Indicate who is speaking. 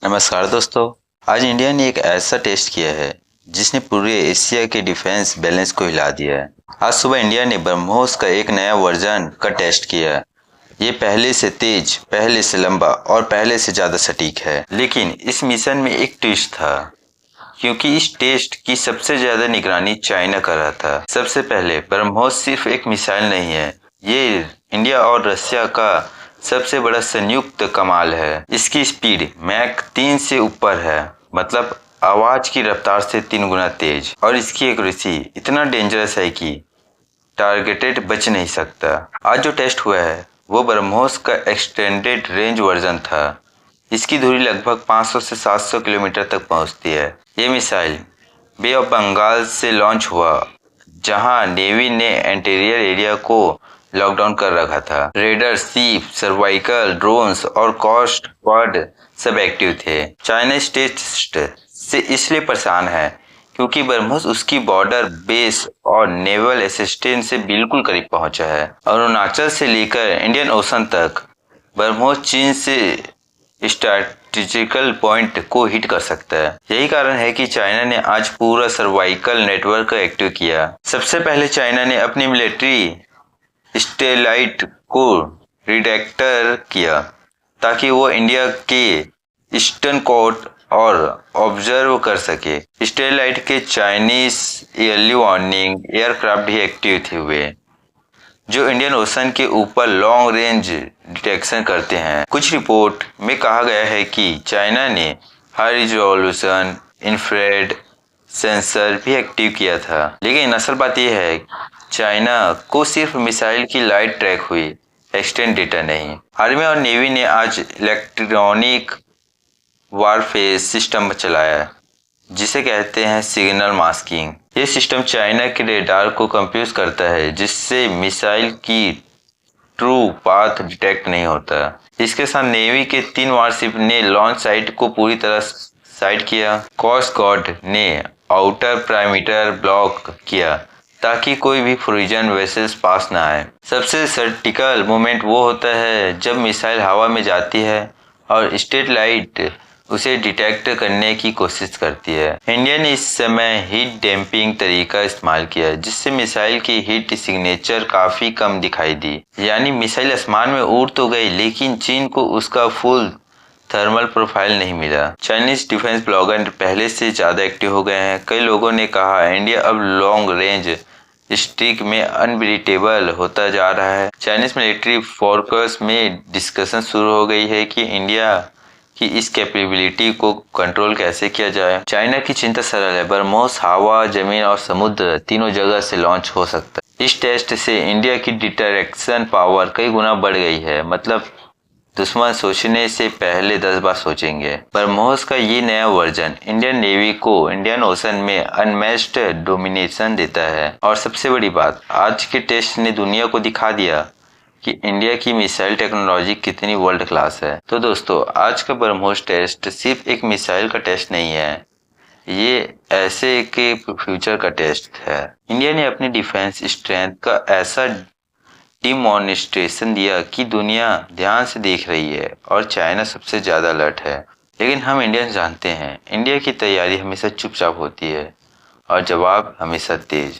Speaker 1: नमस्कार दोस्तों। आज इंडिया ने एक ऐसा टेस्ट किया है जिसने पूरे एशिया के डिफेंस बैलेंस को हिला दिया है। आज सुबह इंडिया ने ब्रह्मोस का एक नया वर्जन का टेस्ट किया। ये पहले से तेज, पहले से लंबा और पहले से ज्यादा सटीक है। लेकिन इस मिशन में एक ट्विस्ट था, क्योंकि इस टेस्ट की सबसे ज्यादा निगरानी चाइना कर रहा था। सबसे पहले, ब्रह्मोस सिर्फ एक मिसाइल नहीं है, ये इंडिया और रशिया का सबसे बड़ा संयुक्त कमाल है। इसकी स्पीड मैक 3 से ऊपर है, मतलब आवाज की रफ्तार से 3 गुना तेज। और इसकी एक्यूरेसी इतना डेंजरस है कि टारगेटेड बच नहीं सकता। आज जो टेस्ट हुआ है वो ब्रह्मोस का एक्सटेंडेड रेंज वर्जन था। इसकी दूरी लगभग 500 से 700 किलोमीटर तक पहुंचती है। ये मिसाइल बे ऑफ बंगाल से लॉन्च हुआ, जहां नेवी ने इंटीरियर एरिया को लॉकडाउन कर रखा था। रेडर, सीप, सर्वाइकल, ड्रोन्स और कोस्ट गार्ड सब एक्टिव थे। चाइना इस टेस्ट से इसलिए परेशान है क्योंकि ब्रह्मोस उसकी बॉर्डर बेस और नेवल असिस्टेंस से बिल्कुल करीब पहुंचा है। अरुणाचल से लेकर इंडियन ओशन तक ब्रह्मोस चीन से स्ट्रैटेजिकल पॉइंट को हिट कर सकता है। यही कारण है कि चाइना ने आज पूरा सर्वाइकल नेटवर्क एक्टिव किया। सबसे पहले चाइना ने अपनी मिलिट्री स्टेलाइट को रिडायरेक्ट किया ताकि वो इंडिया के ईस्टर्न कोस्ट और ऑब्जर्व कर सके। स्टेलाइट के चाइनीज अर्ली वार्निंग एयरक्राफ्ट भी एक्टिव थे हुए, जो इंडियन ओशन के ऊपर लॉन्ग रेंज डिटेक्शन करते हैं। कुछ रिपोर्ट में कहा गया है कि चाइना ने हाई रिजोल्यूशन इंफ्रारेड सेंसर भी एक्टिव किया था। लेकिन असल बात यह है, चाइना को सिर्फ मिसाइल की लाइट ट्रैक हुई, एक्सटेंड डेटा नहीं। आर्मी और नेवी ने आज इलेक्ट्रॉनिक वारफेयर सिस्टम चलाया, जिसे कहते हैं सिग्नल मास्किंग। ये सिस्टम चाइना के रेडार को कंफ्यूज करता है, जिससे मिसाइल की ट्रू पाथ डिटेक्ट नहीं होता। इसके साथ नेवी के 3 वारशिप ने लॉन्च साइट को पूरी तरह साइट किया। कोस्ट गार्ड ने आउटर पेरिमीटर ब्लॉक किया ताकि कोई भी फ्रोजन वेसल्स पास ना आए। सबसे क्रिटिकल मोमेंट वो होता है जब मिसाइल हवा में जाती है और स्टेट लाइट उसे डिटेक्ट करने की कोशिश करती है। इंडिया ने इस समय हीट डैम्पिंग तरीका इस्तेमाल किया, जिससे मिसाइल की हीट सिग्नेचर काफी कम दिखाई दी। यानी मिसाइल आसमान में उड़ तो गई, लेकिन चीन को उसका फुल थर्मल प्रोफाइल नहीं मिला। चाइनीज डिफेंस ब्लॉगर पहले से ज्यादा एक्टिव हो गए हैं। कई लोगों ने कहा इंडिया अब लॉन्ग रेंज स्ट्रिक में अनबिलीटेबल होता जा रहा है। चाइनीज मिलिट्री फोरकस में डिस्कशन शुरू हो गई है कि इंडिया की इस कैपेबिलिटी को कंट्रोल कैसे किया जाए। चाइना की चिंता सरल है, ब्रह्मोस हवा, जमीन और समुद्र तीनों जगह से लॉन्च हो सकता है। इस टेस्ट से इंडिया की डिटेक्शन पावर कई गुना बढ़ गई है, मतलब दुश्मन सोचने से पहले 10 बार सोचेंगे। ब्रह्मोस का ये नया वर्जन इंडियन नेवी को इंडियन ओशन में अनमैच्ड डोमिनेशन देता है। और सबसे बड़ी बात, आज के टेस्ट ने दुनिया को दिखा दिया कि इंडिया की मिसाइल टेक्नोलॉजी कितनी वर्ल्ड क्लास है। तो दोस्तों, आज का ब्रह्मोस टेस्ट सिर्फ एक मिसाइल का टेस्ट नहीं है, ये ऐसे के फ्यूचर का टेस्ट है। इंडिया ने अपनी डिफेंस स्ट्रेंथ का ऐसा डिमॉन्स्ट्रेशन दिया कि दुनिया ध्यान से देख रही है और चाइना सबसे ज्यादा अलर्ट है। लेकिन हम इंडियंस जानते हैं, इंडिया की तैयारी हमेशा चुपचाप होती है और जवाब हमेशा तेज।